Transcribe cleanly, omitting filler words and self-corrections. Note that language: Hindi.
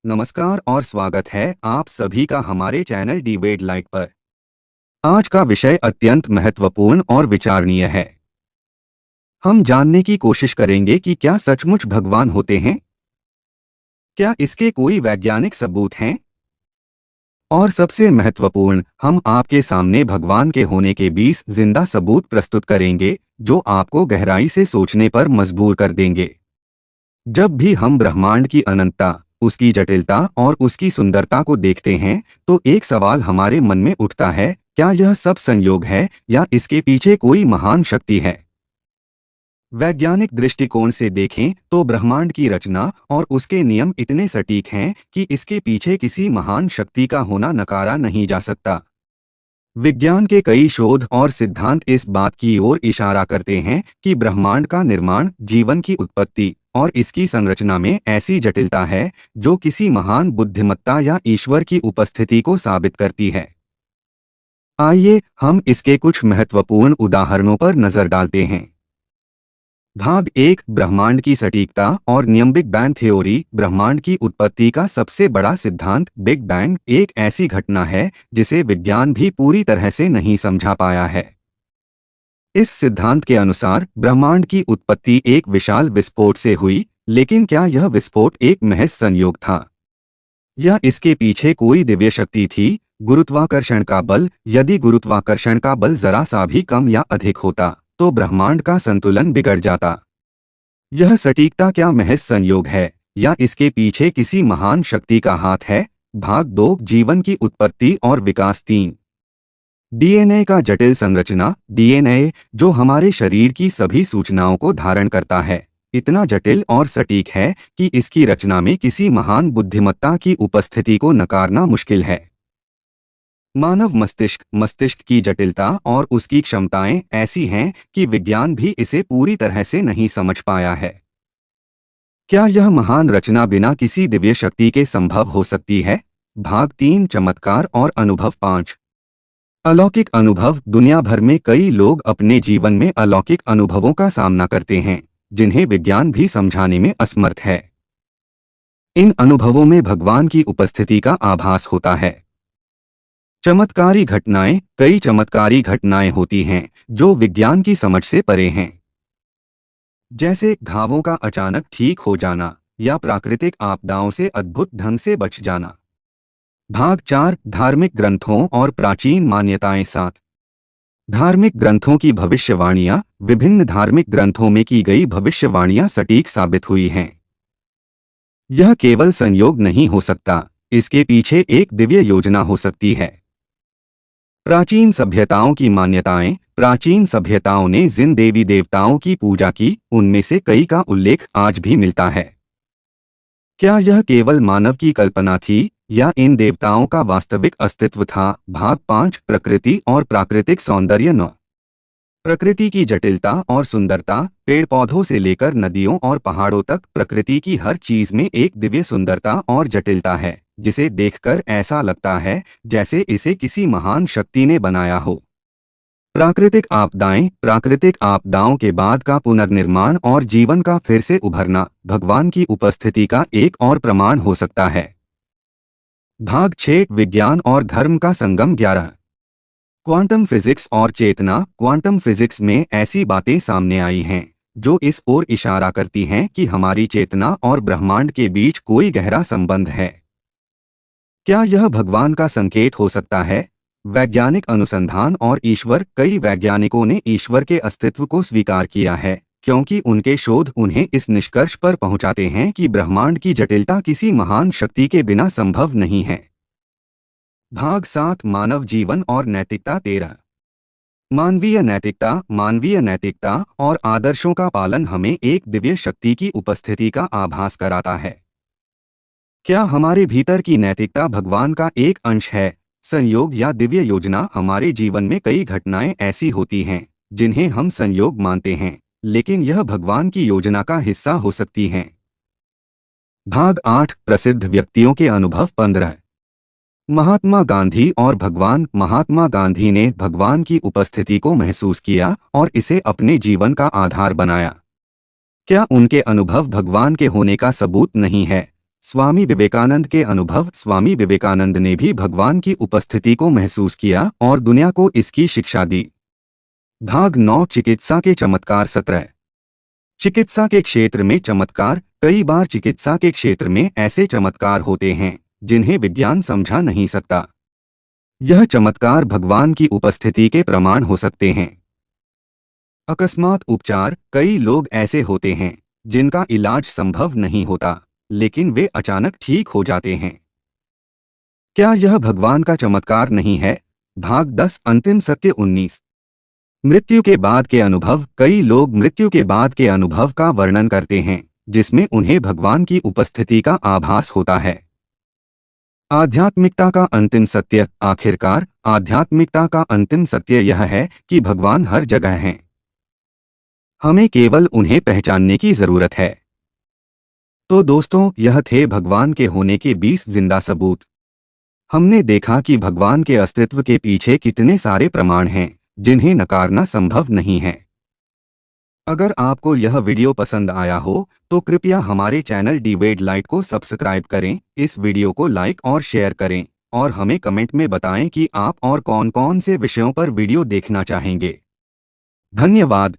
नमस्कार और स्वागत है आप सभी का हमारे चैनल डिबेट लाइट पर। आज का विषय अत्यंत महत्वपूर्ण और विचारणीय है। हम जानने की कोशिश करेंगे कि क्या सचमुच भगवान होते हैं, क्या इसके कोई वैज्ञानिक सबूत हैं, और सबसे महत्वपूर्ण, हम आपके सामने भगवान के होने के 20 जिंदा सबूत प्रस्तुत करेंगे जो आपको गहराई से सोचने पर मजबूर कर देंगे। जब भी हम ब्रह्मांड की अनंतता, उसकी जटिलता और उसकी सुंदरता को देखते हैं तो एक सवाल हमारे मन में उठता है, क्या यह सब संयोग है या इसके पीछे कोई महान शक्ति है। वैज्ञानिक दृष्टिकोण से देखें तो ब्रह्मांड की रचना और उसके नियम इतने सटीक हैं कि इसके पीछे किसी महान शक्ति का होना नकारा नहीं जा सकता। विज्ञान के कई शोध और सिद्धांत इस बात की ओर इशारा करते हैं कि ब्रह्मांड का निर्माण, जीवन की उत्पत्ति और इसकी संरचना में ऐसी जटिलता है जो किसी महान बुद्धिमत्ता या ईश्वर की उपस्थिति को साबित करती है। आइए हम इसके कुछ महत्वपूर्ण उदाहरणों पर नजर डालते हैं। भाग 1, ब्रह्मांड की सटीकता और नियम। Big bang theory. ब्रह्मांड की उत्पत्ति का सबसे बड़ा सिद्धांत बिग बैंग एक ऐसी घटना है जिसे विज्ञान भी पूरी तरह से नहीं समझा पाया है। इस सिद्धांत के अनुसार ब्रह्मांड की उत्पत्ति एक विशाल विस्फोट से हुई, लेकिन क्या यह विस्फोट एक महज संयोग था या इसके पीछे कोई दिव्य शक्ति थी? गुरुत्वाकर्षण का बल। यदि गुरुत्वाकर्षण का बल जरा सा भी कम या अधिक होता तो ब्रह्मांड का संतुलन बिगड़ जाता। यह सटीकता क्या महज संयोग है या इसके पीछे किसी महान शक्ति का हाथ है? भाग 2, जीवन की उत्पत्ति और विकास। 3, डीएनए का जटिल संरचना। डीएनए, जो हमारे शरीर की सभी सूचनाओं को धारण करता है, इतना जटिल और सटीक है कि इसकी रचना में किसी महान बुद्धिमत्ता की उपस्थिति को नकारना मुश्किल है। मानव मस्तिष्क। मस्तिष्क की जटिलता और उसकी क्षमताएं ऐसी हैं कि विज्ञान भी इसे पूरी तरह से नहीं समझ पाया है। क्या यह महान रचना बिना किसी दिव्य शक्ति के संभव हो सकती है? भाग 3, चमत्कार और अनुभव। 5, अलौकिक अनुभव। दुनिया भर में कई लोग अपने जीवन में अलौकिक अनुभवों का सामना करते हैं जिन्हें विज्ञान भी समझाने में असमर्थ है। इन अनुभवों में भगवान की उपस्थिति का आभास होता है। चमत्कारी घटनाएं। कई चमत्कारी घटनाएं होती हैं जो विज्ञान की समझ से परे हैं, जैसे घावों का अचानक ठीक हो जाना या प्राकृतिक आपदाओं से अद्भुत ढंग से बच जाना। भाग 4, धार्मिक ग्रंथों और प्राचीन मान्यताएं। 7, धार्मिक ग्रंथों की भविष्यवाणियां। विभिन्न धार्मिक ग्रंथों में की गई भविष्यवाणियां सटीक साबित हुई हैं। यह केवल संयोग नहीं हो सकता, इसके पीछे एक दिव्य योजना हो सकती है। प्राचीन सभ्यताओं की मान्यताएं। प्राचीन सभ्यताओं ने जिन देवी देवताओं की पूजा की, उनमें से कई का उल्लेख आज भी मिलता है। क्या यह केवल मानव की कल्पना थी या इन देवताओं का वास्तविक अस्तित्व था? भाग 5, प्रकृति और प्राकृतिक सौंदर्य। 9, प्रकृति की जटिलता और सुंदरता। पेड़ पौधों से लेकर नदियों और पहाड़ों तक प्रकृति की हर चीज में एक दिव्य सुंदरता और जटिलता है जिसे देखकर ऐसा लगता है जैसे इसे किसी महान शक्ति ने बनाया हो। प्राकृतिक आपदाएं। प्राकृतिक आपदाओं के बाद का पुनर्निर्माण और जीवन का फिर से उभरना भगवान की उपस्थिति का एक और प्रमाण हो सकता है। भाग 6, विज्ञान और धर्म का संगम। 11, क्वांटम फिजिक्स और चेतना। क्वांटम फिजिक्स में ऐसी बातें सामने आई हैं जो इस ओर इशारा करती हैं कि हमारी चेतना और ब्रह्मांड के बीच कोई गहरा संबंध है। क्या यह भगवान का संकेत हो सकता है? वैज्ञानिक अनुसंधान और ईश्वर। कई वैज्ञानिकों ने ईश्वर के अस्तित्व को स्वीकार किया है क्योंकि उनके शोध उन्हें इस निष्कर्ष पर पहुंचाते हैं कि ब्रह्मांड की जटिलता किसी महान शक्ति के बिना संभव नहीं है। भाग 7, मानव जीवन और नैतिकता। 13, मानवीय नैतिकता। मानवीय नैतिकता और आदर्शों का पालन हमें एक दिव्य शक्ति की उपस्थिति का आभास कराता है। क्या हमारे भीतर की नैतिकता भगवान का एक अंश है, संयोग या दिव्य योजना? हमारे जीवन में कई घटनाएं ऐसी होती हैं जिन्हें हम संयोग मानते हैं, लेकिन यह भगवान की योजना का हिस्सा हो सकती हैं। भाग 8, प्रसिद्ध व्यक्तियों के अनुभव। 15, महात्मा गांधी और भगवान। महात्मा गांधी ने भगवान की उपस्थिति को महसूस किया और इसे अपने जीवन का आधार बनाया। क्या उनके अनुभव भगवान के होने का सबूत नहीं है? स्वामी विवेकानंद के अनुभव। स्वामी विवेकानंद ने भी भगवान की उपस्थिति को महसूस किया और दुनिया को इसकी शिक्षा दी। भाग 9 चिकित्सा के चमत्कार। 17 चिकित्सा के क्षेत्र में चमत्कार। कई बार चिकित्सा के क्षेत्र में ऐसे चमत्कार होते हैं जिन्हें विज्ञान समझा नहीं सकता। यह चमत्कार भगवान की उपस्थिति के प्रमाण हो सकते हैं। अकस्मात उपचार। कई लोग ऐसे होते हैं जिनका इलाज संभव नहीं होता, लेकिन वे अचानक ठीक हो जाते हैं। क्या यह भगवान का चमत्कार नहीं है? भाग 10 अंतिम सत्य। 19 मृत्यु के बाद के अनुभव। कई लोग मृत्यु के बाद के अनुभव का वर्णन करते हैं जिसमें उन्हें भगवान की उपस्थिति का आभास होता है। आध्यात्मिकता का अंतिम सत्य। आखिरकार आध्यात्मिकता का अंतिम सत्य यह है कि भगवान हर जगह हैं। हमें केवल उन्हें पहचानने की जरूरत है। तो दोस्तों, यह थे भगवान के होने के 20 जिंदा सबूत। हमने देखा कि भगवान के अस्तित्व के पीछे कितने सारे प्रमाण हैं जिन्हें नकारना संभव नहीं है। अगर आपको यह वीडियो पसंद आया हो तो कृपया हमारे चैनल डिबेट लाइट को सब्सक्राइब करें, इस वीडियो को लाइक और शेयर करें और हमें कमेंट में बताएं कि आप और कौन-कौन से विषयों पर वीडियो देखना चाहेंगे। धन्यवाद।